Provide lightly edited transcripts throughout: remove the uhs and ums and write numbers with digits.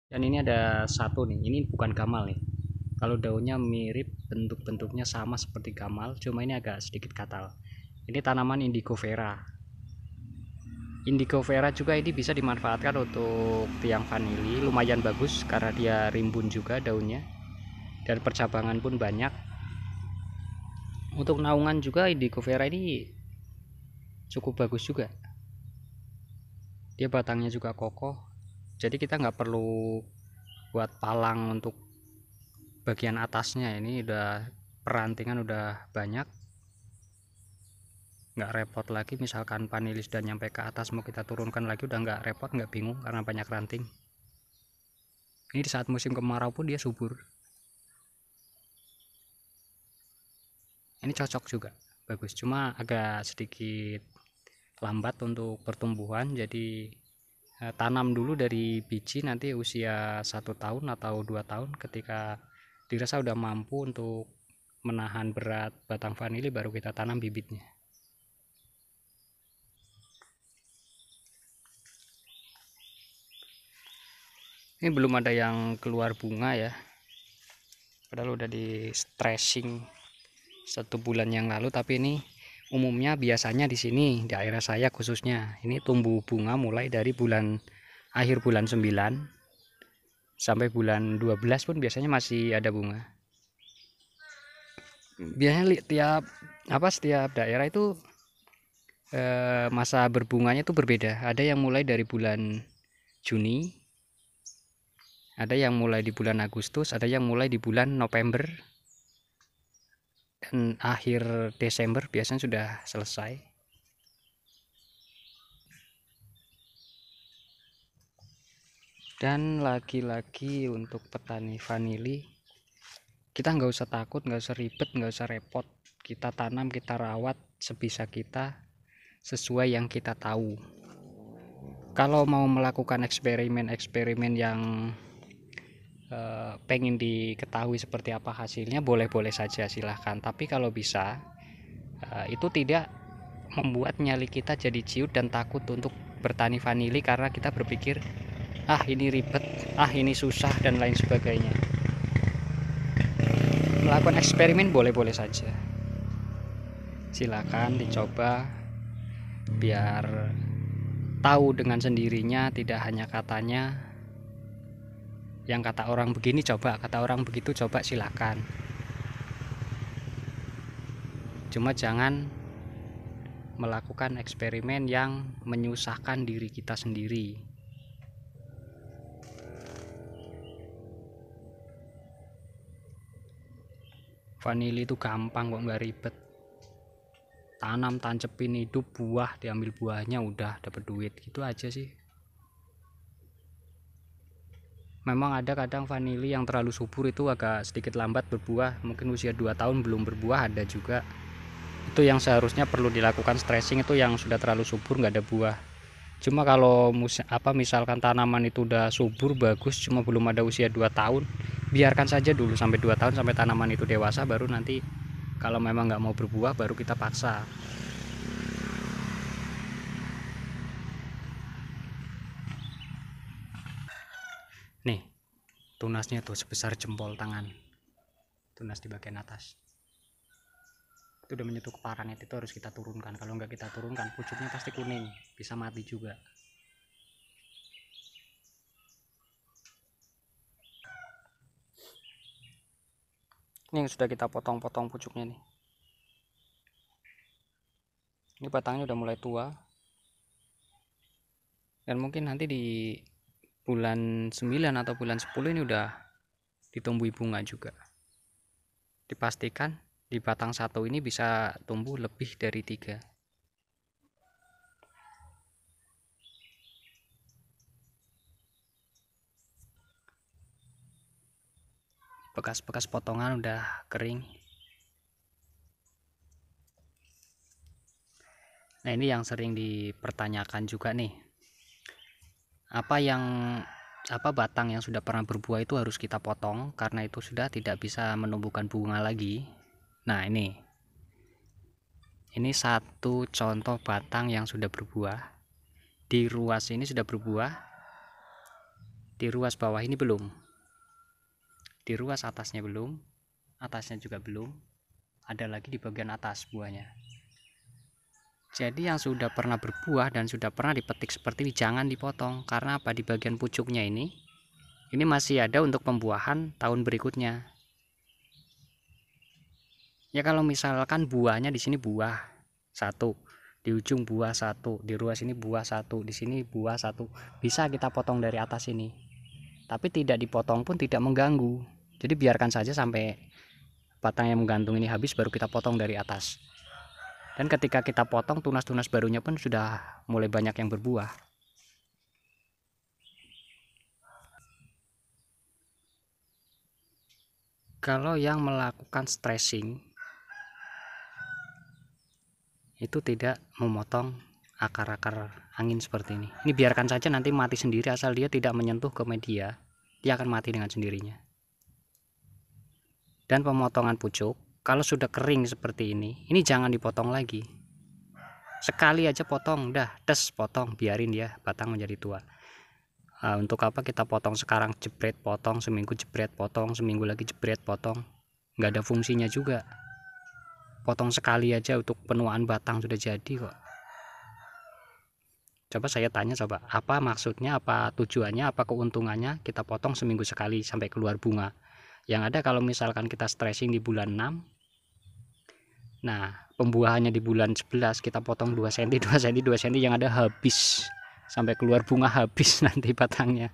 Dan ini ada satu nih, ini bukan gamal nih. Kalau daunnya mirip, bentuknya sama seperti gamal, cuma ini agak sedikit katal. Ini tanaman indigo vera. Indigo vera juga ini bisa dimanfaatkan untuk tiang vanili, lumayan bagus karena dia rimbun juga daunnya dan percabangan pun banyak. Untuk naungan juga indigo vera ini cukup bagus juga. Dia batangnya juga kokoh, jadi kita nggak perlu buat palang untuk bagian atasnya. Ini udah perantingan udah banyak, nggak repot lagi. Misalkan vanili sudah nyampe ke atas mau kita turunkan lagi udah nggak repot, nggak bingung karena banyak ranting. Ini di saat musim kemarau pun dia subur. Ini cocok juga, bagus, cuma agak sedikit lambat untuk pertumbuhan. Jadi tanam dulu dari biji, nanti usia 1 tahun atau 2 tahun ketika dirasa udah mampu untuk menahan berat batang vanili, baru kita tanam bibitnya. Ini belum ada yang keluar bunga ya, padahal udah di stressing 1 bulan yang lalu. Tapi ini umumnya biasanya di sini di daerah saya khususnya ini tumbuh bunga mulai dari akhir bulan 9 sampai bulan 12 pun biasanya masih ada bunga. Biasanya setiap daerah itu masa berbunganya itu berbeda. Ada yang mulai dari bulan Juni, ada yang mulai di bulan Agustus, ada yang mulai di bulan November, dan akhir Desember biasanya sudah selesai. Dan lagi-lagi untuk petani vanili, kita nggak usah takut, nggak usah ribet, nggak usah repot. Kita tanam, kita rawat sebisa kita, sesuai yang kita tahu. Kalau mau melakukan eksperimen yang pengen diketahui seperti apa hasilnya, boleh-boleh saja, silahkan. Tapi kalau bisa itu tidak membuat nyali kita jadi ciut dan takut untuk bertani vanili karena kita berpikir ini ribet, ini susah, dan lain sebagainya. Melakukan eksperimen boleh-boleh saja, silakan dicoba biar tahu dengan sendirinya, tidak hanya katanya. Yang kata orang begini coba, kata orang begitu coba, silakan. Cuma jangan melakukan eksperimen yang menyusahkan diri kita sendiri. Vanili itu gampang kok, nggak ribet. Tanam, tancepin, hidup, buah, diambil buahnya, udah dapat duit, gitu aja sih. Memang ada kadang vanili yang terlalu subur itu agak sedikit lambat berbuah, mungkin usia 2 tahun belum berbuah, ada juga. Itu yang seharusnya perlu dilakukan stressing, itu yang sudah terlalu subur nggak ada buah. Cuma kalau misalkan tanaman itu udah subur bagus cuma belum ada usia 2 tahun, biarkan saja dulu sampai 2 tahun, sampai tanaman itu dewasa, baru nanti kalau memang nggak mau berbuah baru kita paksa. Nih, tunasnya tuh sebesar jempol tangan, tunas di bagian atas itu udah menyentuh ke paranet, itu harus kita turunkan. Kalau nggak kita turunkan pucuknya pasti kuning, bisa mati juga. Ini yang sudah kita potong-potong pucuknya nih. Ini batangnya udah mulai tua, dan mungkin nanti di bulan 9 atau bulan 10 ini udah ditumbuhi bunga juga. Dipastikan di batang satu ini bisa tumbuh lebih dari 3. Bekas-bekas potongan udah kering. Nah, ini yang sering dipertanyakan juga nih, apa batang yang sudah pernah berbuah itu harus kita potong karena itu sudah tidak bisa menumbuhkan bunga lagi. Nah, ini satu contoh batang yang sudah berbuah. Di ruas ini sudah berbuah, Di ruas bawah ini belum, di ruas atasnya belum, atasnya juga belum, ada lagi di bagian atas buahnya. Jadi yang sudah pernah berbuah dan sudah pernah dipetik seperti ini jangan dipotong, karena apa, di bagian pucuknya ini masih ada untuk pembuahan tahun berikutnya. Ya kalau misalkan buahnya di sini buah satu, di ujung buah satu, di ruas ini buah satu, di sini buah satu, bisa kita potong dari atas ini. Tapi tidak dipotong pun tidak mengganggu. Jadi biarkan saja sampai batang yang menggantung ini habis, baru kita potong dari atas. Dan ketika kita potong, tunas-tunas barunya pun sudah mulai banyak yang berbuah. Kalau yang melakukan stressing itu tidak memotong akar-akar angin seperti ini. Ini biarkan saja nanti mati sendiri, asal dia tidak menyentuh ke media, dia akan mati dengan sendirinya. Dan pemotongan pucuk, kalau sudah kering seperti ini jangan dipotong lagi. Sekali aja potong, dah des potong, biarin dia batang menjadi tua. Nah, untuk apa kita potong sekarang jebret potong, seminggu jebret potong, seminggu lagi jebret potong, nggak ada fungsinya juga. Potong sekali aja untuk penuaan batang sudah jadi kok. Coba saya tanya, coba apa maksudnya, apa tujuannya, apa keuntungannya kita potong seminggu sekali sampai keluar bunga. Yang ada kalau misalkan kita stressing di bulan 6, nah pembuahannya di bulan 11 kita potong 2 cm 2 cm 2 cm, yang ada habis sampai keluar bunga, habis nanti batangnya.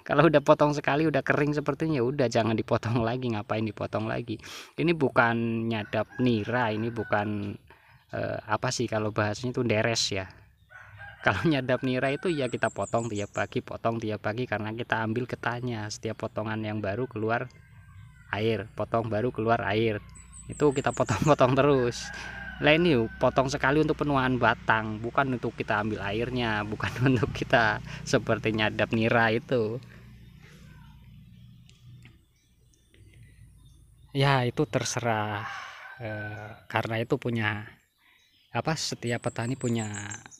Kalau udah potong sekali udah kering sepertinya, udah jangan dipotong lagi. Ngapain dipotong lagi? Ini bukan nyadap nira, ini bukan apa sih kalau bahasanya itu deres ya. Kalau nyadap nira itu ya kita potong tiap pagi, karena kita ambil getahnya. Setiap potongan yang baru keluar air, potong baru keluar air, itu kita potong-potong terus. Lah ini potong sekali untuk penuaan batang, bukan untuk kita ambil airnya, bukan untuk kita seperti nyadap nira itu. Ya itu terserah, karena itu punya apa, setiap petani punya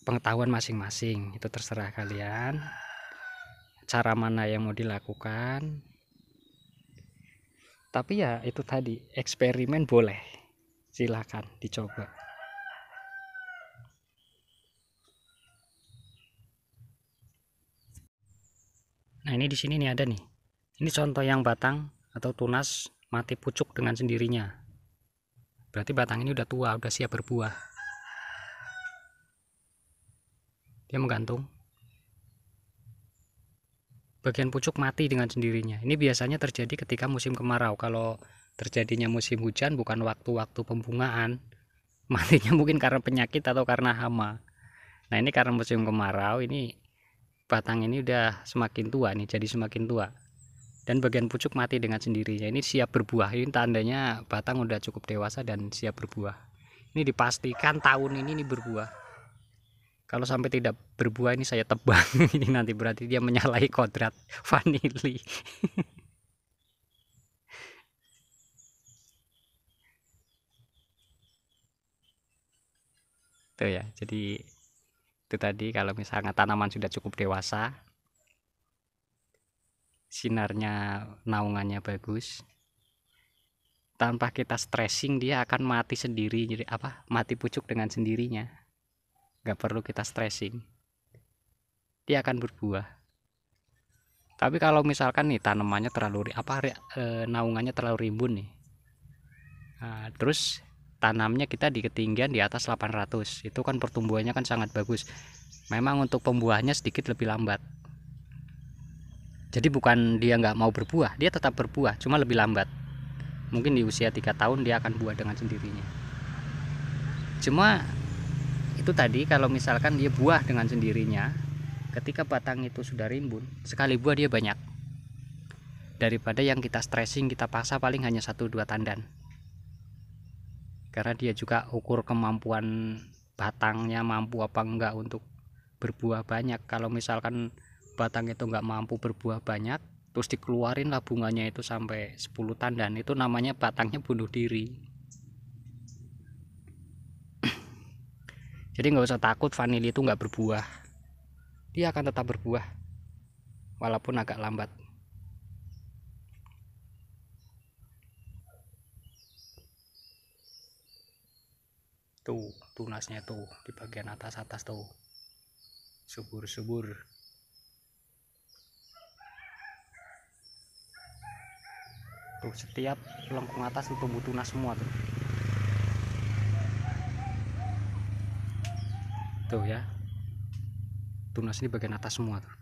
pengetahuan masing-masing. Itu terserah kalian cara mana yang mau dilakukan. Tapi ya itu tadi, eksperimen boleh, silakan dicoba. Nah ini di sini nih ada nih, ini contoh yang batang atau tunas mati pucuk dengan sendirinya. Berarti batang ini udah tua, udah siap berbuah. Dia menggantung, bagian pucuk mati dengan sendirinya. Ini biasanya terjadi ketika musim kemarau. Kalau terjadinya musim hujan bukan waktu-waktu pembungaan, matinya mungkin karena penyakit atau karena hama. Nah ini karena musim kemarau, ini batang ini udah semakin tua nih, jadi semakin tua, dan bagian pucuk mati dengan sendirinya. Ini siap berbuah, ini tandanya batang udah cukup dewasa dan siap berbuah. Ini dipastikan tahun ini berbuah. Kalau sampai tidak berbuah ini saya tebang. Ini nanti berarti dia menyalahi kodrat vanili. Tuh ya, jadi itu tadi, kalau misalnya tanaman sudah cukup dewasa, sinarnya, naungannya bagus, tanpa kita stressing dia akan mati sendiri. Jadi apa, mati pucuk dengan sendirinya, nggak perlu kita stressing, dia akan berbuah. Tapi kalau misalkan nih tanamannya terlalu naungannya terlalu rimbun nih, nah, terus tanamnya kita di ketinggian di atas 800, itu kan pertumbuhannya kan sangat bagus. Memang untuk pembuahannya sedikit lebih lambat. Jadi bukan dia nggak mau berbuah, dia tetap berbuah, cuma lebih lambat. Mungkin di usia 3 tahun dia akan buah dengan sendirinya. Cuma itu tadi, kalau misalkan dia buah dengan sendirinya, ketika batang itu sudah rimbun, sekali buah dia banyak. Daripada yang kita stressing, kita paksa paling hanya 1-2 tandan. Karena dia juga ukur kemampuan batangnya, mampu apa enggak untuk berbuah banyak. Kalau misalkan batang itu enggak mampu berbuah banyak, terus dikeluarin lah bunganya itu sampai 10 tandan, itu namanya batangnya bunuh diri. Jadi nggak usah takut vanili itu nggak berbuah, dia akan tetap berbuah. walaupun agak lambat. Tuh tunasnya tuh di bagian atas tuh subur-subur. Tuh setiap lengkung atas itu tumbuh tunas semua tuh. Tuh ya, tunas ini bagian atas semua tuh.